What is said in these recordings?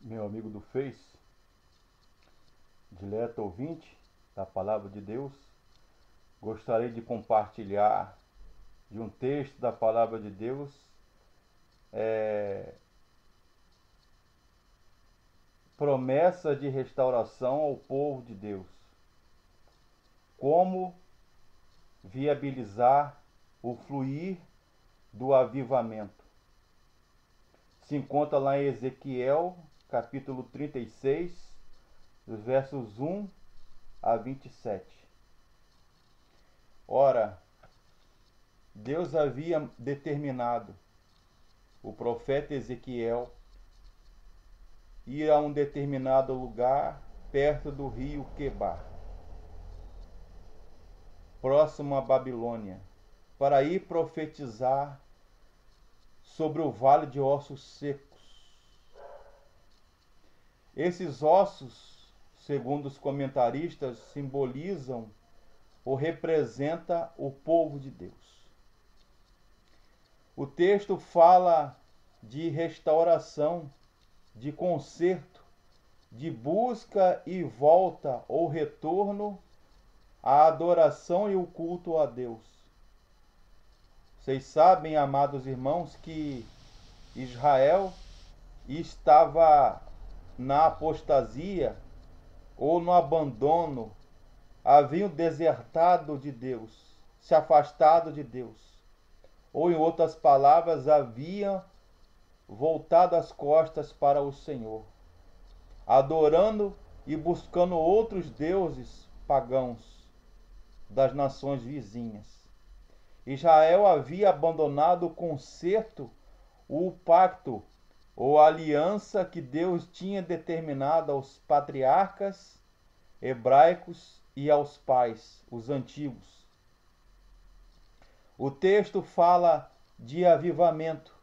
Meu amigo do Face, dileto ouvinte da Palavra de Deus, gostaria de compartilhar de um texto da Palavra de Deus, é, promessa de restauração ao povo de Deus. Como viabilizar o fluir do avivamento. Se encontra lá em Ezequiel, capítulo 36, dos versos 1 a 27. Ora, Deus havia determinado o profeta Ezequiel ir a um determinado lugar perto do rio Quebar, próximo à Babilônia, para ir profetizar sobre o vale de ossos secos. Esses ossos, segundo os comentaristas, simbolizam ou representam o povo de Deus. O texto fala de restauração, de conserto, de busca e volta ou retorno à adoração e o culto a Deus. Vocês sabem, amados irmãos, que Israel estava na apostasia ou no abandono, haviam desertado de Deus, se afastado de Deus, ou em outras palavras, haviam voltado as costas para o Senhor, adorando e buscando outros deuses pagãos das nações vizinhas. Israel havia abandonado o concerto, o pacto ou a aliança que Deus tinha determinado aos patriarcas hebraicos e aos pais, os antigos. O texto fala de avivamento.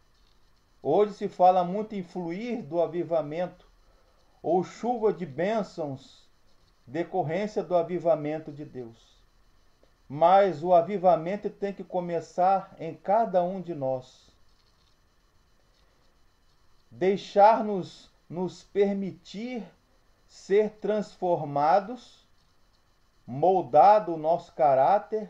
Hoje se fala muito em fluir do avivamento, ou chuva de bênçãos, decorrência do avivamento de Deus. Mas o avivamento tem que começar em cada um de nós. Deixar-nos nos permitir ser transformados, moldado o nosso caráter,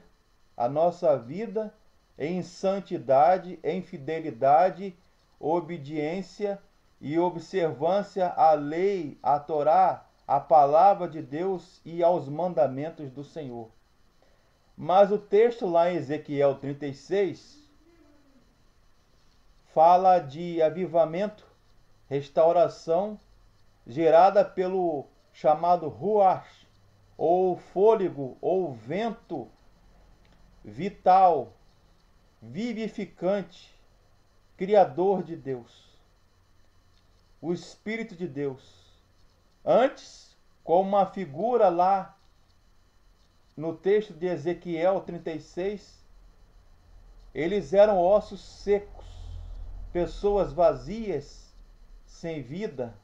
a nossa vida em santidade, em fidelidade, obediência e observância à lei, à Torá, à palavra de Deus e aos mandamentos do Senhor. Mas o texto lá em Ezequiel 36 fala de avivamento, restauração, gerada pelo chamado Ruach, ou fôlego, ou vento vital, vivificante, criador de Deus, o Espírito de Deus. Antes, como uma figura lá no texto de Ezequiel 36, eles eram ossos secos, pessoas vazias, sem vida,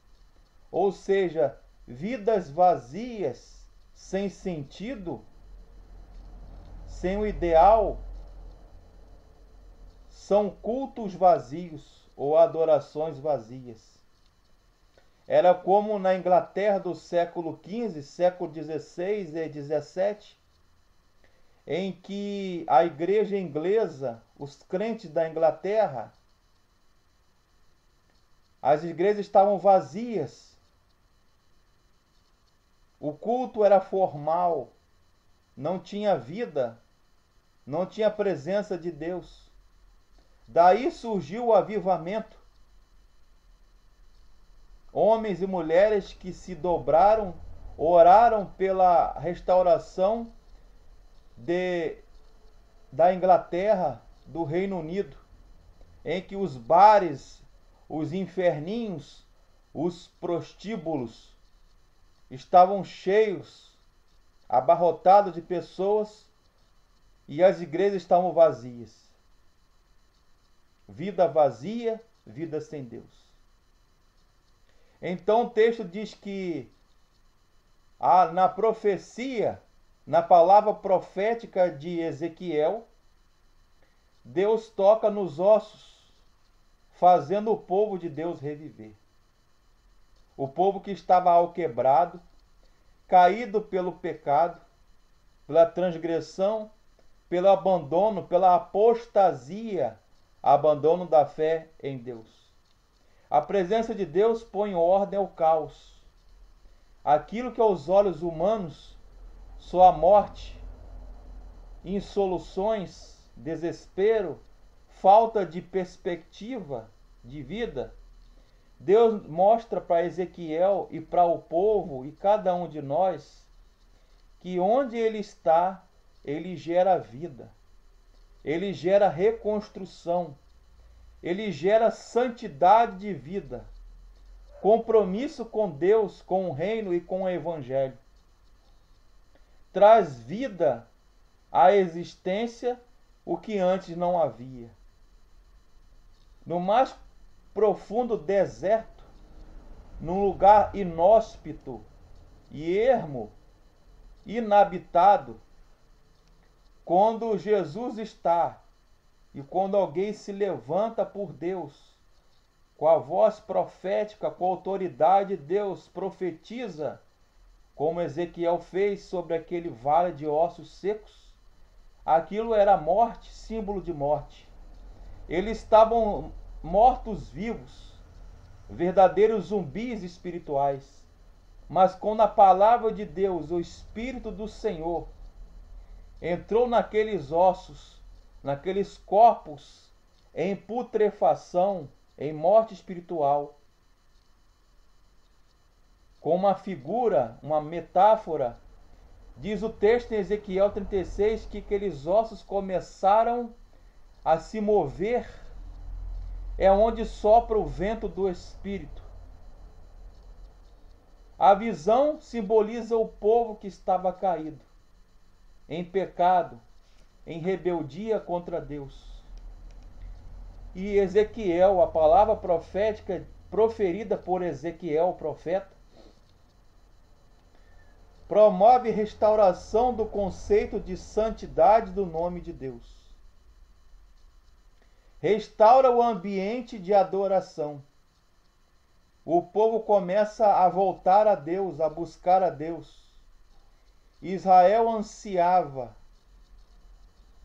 ou seja, vidas vazias, sem sentido, sem o ideal, são cultos vazios ou adorações vazias. Era como na Inglaterra do século XV, século XVI e XVII, em que a igreja inglesa, os crentes da Inglaterra, as igrejas estavam vazias. O culto era formal, não tinha vida, não tinha presença de Deus. Daí surgiu o avivamento. Homens e mulheres que se dobraram, oraram pela restauração da Inglaterra, do Reino Unido, em que os bares, os inferninhos, os prostíbulos estavam cheios, abarrotados de pessoas, e as igrejas estavam vazias. Vida vazia, vida sem Deus. Então o texto diz que na profecia, na palavra profética de Ezequiel, Deus toca nos ossos, fazendo o povo de Deus reviver. O povo que estava alquebrado, caído pelo pecado, pela transgressão, pelo abandono, pela apostasia, abandono da fé em Deus. A presença de Deus põe ordem ao caos. Aquilo que aos olhos humanos soa morte, insoluções, desespero, falta de perspectiva de vida, Deus mostra para Ezequiel e para o povo e cada um de nós que onde ele está, ele gera vida, ele gera reconstrução, ele gera santidade de vida, compromisso com Deus, com o reino e com o evangelho. Traz vida à existência o que antes não havia. No mais profundo deserto, num lugar inóspito e ermo, inabitado, quando Jesus está e quando alguém se levanta por Deus, com a voz profética, com a autoridade de Deus, profetiza, como Ezequiel fez sobre aquele vale de ossos secos, aquilo era morte, símbolo de morte. Eles estavam mortos-vivos, verdadeiros zumbis espirituais. Mas quando a palavra de Deus, o Espírito do Senhor, entrou naqueles ossos, naqueles corpos em putrefação, em morte espiritual, com uma figura, uma metáfora, diz o texto em Ezequiel 36 que aqueles ossos começaram a se mover, é onde sopra o vento do Espírito. A visão simboliza o povo que estava caído, em pecado, em rebeldia contra Deus. E Ezequiel, a palavra profética proferida por Ezequiel, o profeta, promove restauração do conceito de santidade do nome de Deus. Restaura o ambiente de adoração. O povo começa a voltar a Deus, a buscar a Deus. Israel ansiava.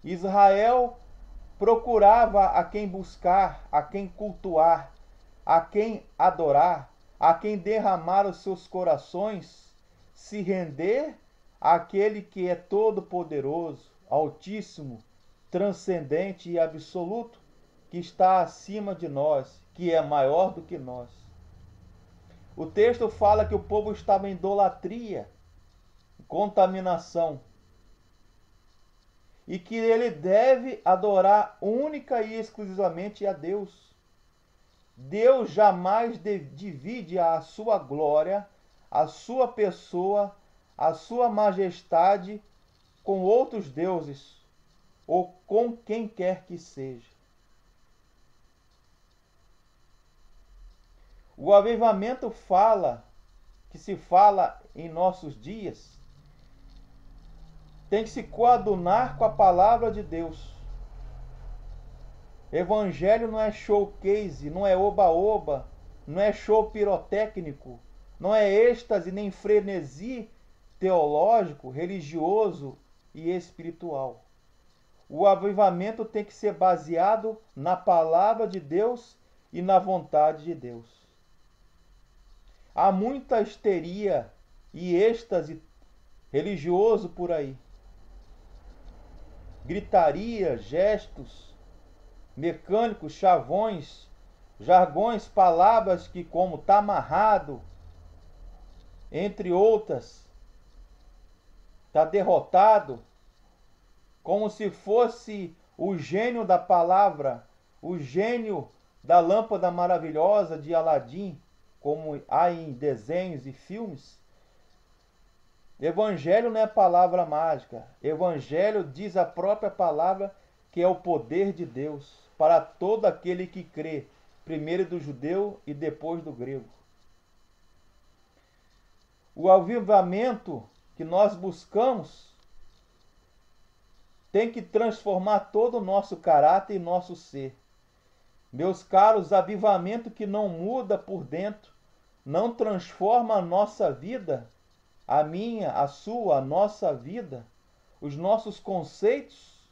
Israel procurava a quem buscar, a quem cultuar, a quem adorar, a quem derramar os seus corações, se render àquele que é todo-poderoso, altíssimo, transcendente e absoluto, que está acima de nós, que é maior do que nós. O texto fala que o povo estava em idolatria, contaminação, e que ele deve adorar única e exclusivamente a Deus. Deus jamais divide a sua glória, a sua pessoa, a sua majestade com outros deuses ou com quem quer que seja. O avivamento que se fala em nossos dias, tem que se coadunar com a palavra de Deus. Evangelho não é showcase, não é oba-oba, não é show pirotécnico, não é êxtase nem frenesi teológico, religioso e espiritual. O avivamento tem que ser baseado na palavra de Deus e na vontade de Deus. Há muita histeria e êxtase religioso por aí. Gritaria, gestos mecânicos, chavões, jargões, palavras que como tá amarrado, entre outras, tá derrotado, como se fosse o gênio da palavra, o gênio da lâmpada maravilhosa de Aladim, como há em desenhos e filmes. Evangelho não é palavra mágica. Evangelho diz a própria palavra que é o poder de Deus para todo aquele que crê, primeiro do judeu e depois do grego. O avivamento que nós buscamos tem que transformar todo o nosso caráter e nosso ser. Meus caros, avivamento que não muda por dentro não transforma a nossa vida, a minha, a sua, a nossa vida, os nossos conceitos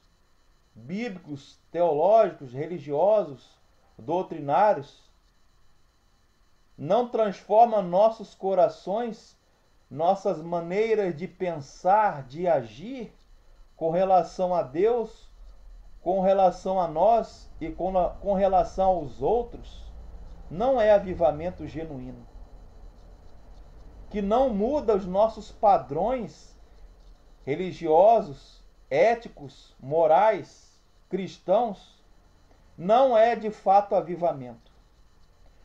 bíblicos, teológicos, religiosos, doutrinários, não transforma nossos corações, nossas maneiras de pensar, de agir com relação a Deus, com relação a nós e com relação aos outros, não é avivamento genuíno. Que não muda os nossos padrões religiosos, éticos, morais, cristãos, não é de fato avivamento.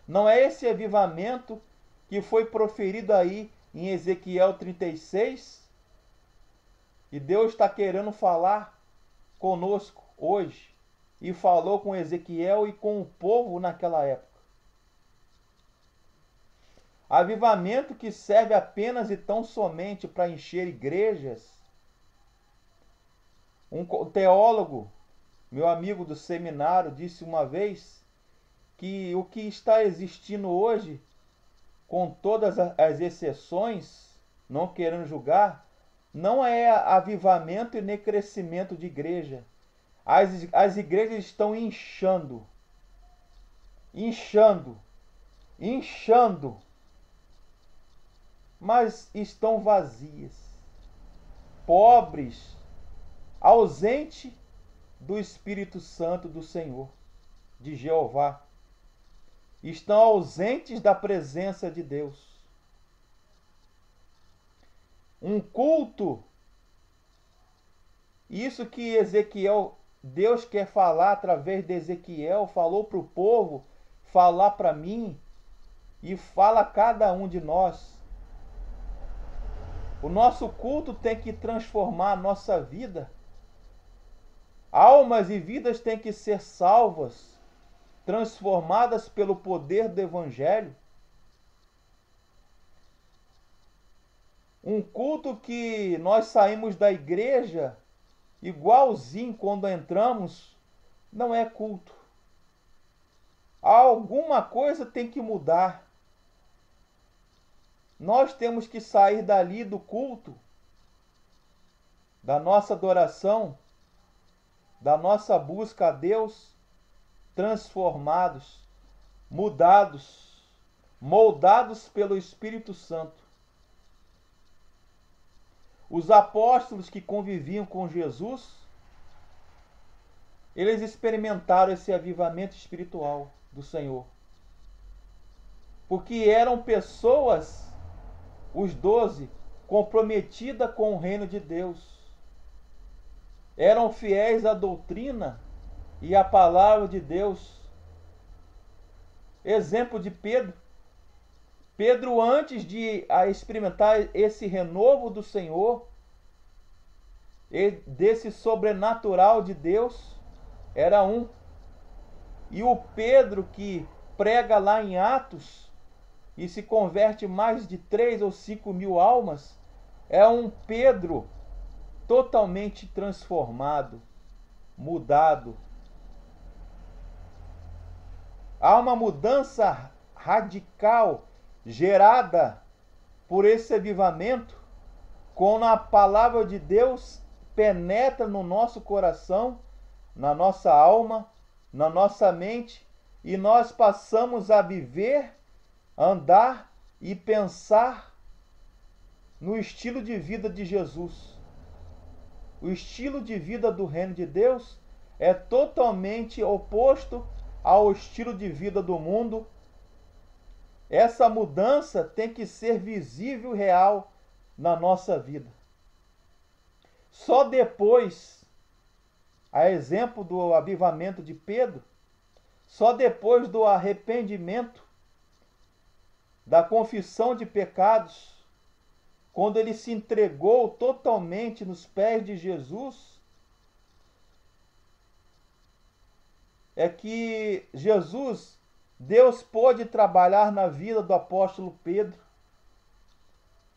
Não é esse avivamento que foi proferido aí em Ezequiel 36, e Deus está querendo falar conosco hoje, e falou com Ezequiel e com o povo naquela época. Avivamento que serve apenas e tão somente para encher igrejas. Um teólogo, meu amigo do seminário, disse uma vez que o que está existindo hoje, com todas as exceções, não querendo julgar, não é avivamento e nem crescimento de igreja. As igrejas estão inchando, mas estão vazias, pobres, ausente do Espírito Santo do Senhor, de Jeová. Estão ausentes da presença de Deus. Um culto, isso que Ezequiel, Deus quer falar através de Ezequiel, falou para o povo, falar para mim e fala a cada um de nós. O nosso culto tem que transformar a nossa vida. Almas e vidas têm que ser salvas, transformadas pelo poder do Evangelho. Um culto que nós saímos da igreja igualzinho quando entramos, não é culto. Alguma coisa tem que mudar. Nós temos que sair dali do culto, da nossa adoração, da nossa busca a Deus, transformados, mudados, moldados pelo Espírito Santo. Os apóstolos que conviviam com Jesus, eles experimentaram esse avivamento espiritual do Senhor. Porque eram pessoas, os 12, comprometidas com o reino de Deus. Eram fiéis à doutrina e à palavra de Deus. Exemplo de Pedro. Pedro, antes de experimentar esse renovo do Senhor, desse sobrenatural de Deus, era um. E o Pedro que prega lá em Atos e se converte mais de 3 ou 5 mil almas, é um Pedro totalmente transformado, mudado. Há uma mudança radical gerada por esse avivamento, quando a palavra de Deus penetra no nosso coração, na nossa alma, na nossa mente, e nós passamos a viver, andar e pensar no estilo de vida de Jesus. O estilo de vida do reino de Deus é totalmente oposto ao estilo de vida do mundo. Essa mudança tem que ser visível e real na nossa vida. Só depois, a exemplo do avivamento de Pedro, só depois do arrependimento, da confissão de pecados, quando ele se entregou totalmente nos pés de Jesus, é que Deus pôde trabalhar na vida do apóstolo Pedro,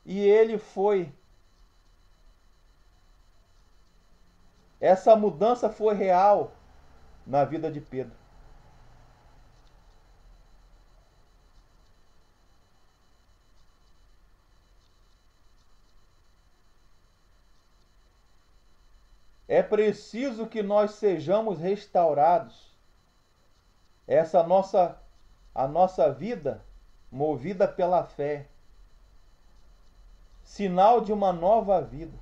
e ele foi. Essa mudança foi real na vida de Pedro. É preciso que nós sejamos restaurados. A nossa vida movida pela fé, sinal de uma nova vida.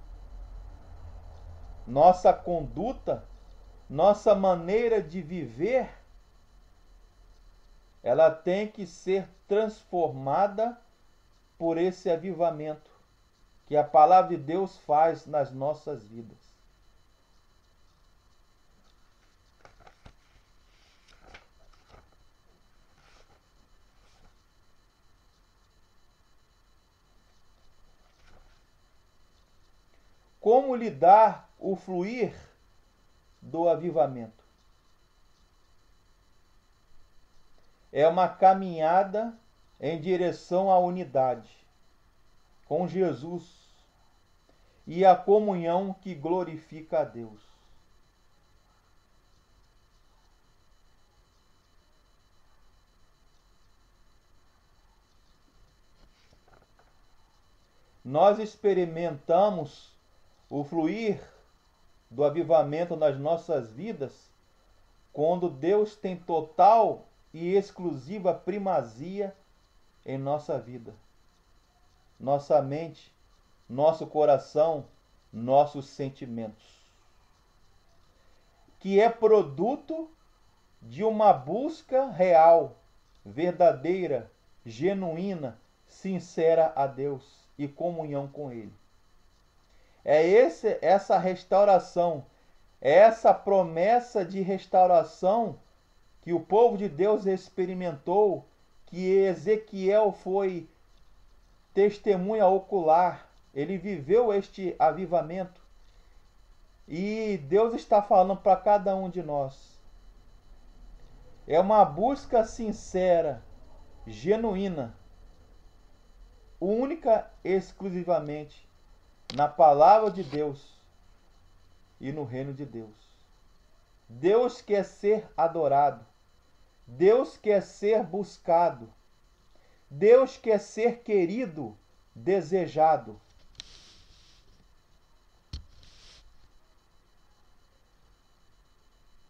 Nossa conduta, nossa maneira de viver, ela tem que ser transformada por esse avivamento que a palavra de Deus faz nas nossas vidas. Como lidar o fluir do avivamento? É uma caminhada em direção à unidade com Jesus e a comunhão que glorifica a Deus. Nós experimentamos o fluir do avivamento nas nossas vidas quando Deus tem total e exclusiva primazia em nossa vida, nossa mente, nosso coração, nossos sentimentos, que é produto de uma busca real, verdadeira, genuína, sincera a Deus e comunhão com Ele. Essa restauração, essa promessa de restauração que o povo de Deus experimentou, que Ezequiel foi testemunha ocular, ele viveu este avivamento. E Deus está falando para cada um de nós. É uma busca sincera, genuína, única e exclusivamente na palavra de Deus e no reino de Deus. Deus quer ser adorado. Deus quer ser buscado. Deus quer ser querido, desejado.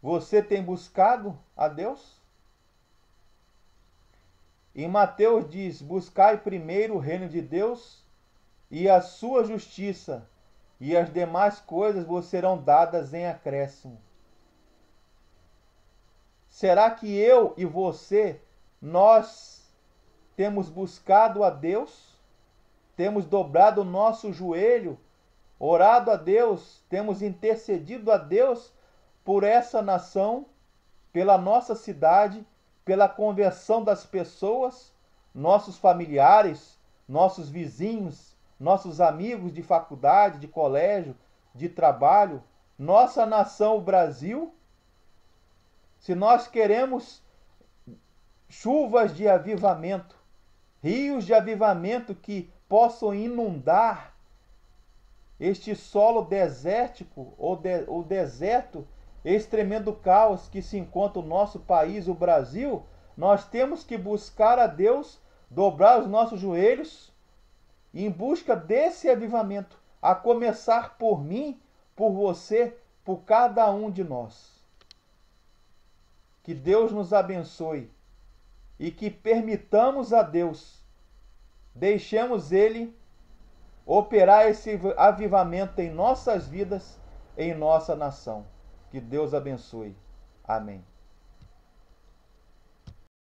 Você tem buscado a Deus? Em Mateus diz: buscai primeiro o reino de Deus e a sua justiça, e as demais coisas vos serão dadas em acréscimo. Será que eu e você, nós temos buscado a Deus? Temos dobrado o nosso joelho, orado a Deus, temos intercedido a Deus por essa nação, pela nossa cidade, pela conversão das pessoas, nossos familiares, nossos vizinhos, nossos amigos de faculdade, de colégio, de trabalho, nossa nação, o Brasil? Se nós queremos chuvas de avivamento, rios de avivamento que possam inundar este solo desértico, o deserto, esse tremendo caos que se encontra o nosso país, o Brasil, nós temos que buscar a Deus, dobrar os nossos joelhos em busca desse avivamento, a começar por mim, por você, por cada um de nós. Que Deus nos abençoe e que permitamos a Deus, deixemos Ele operar esse avivamento em nossas vidas, em nossa nação. Que Deus abençoe. Amém.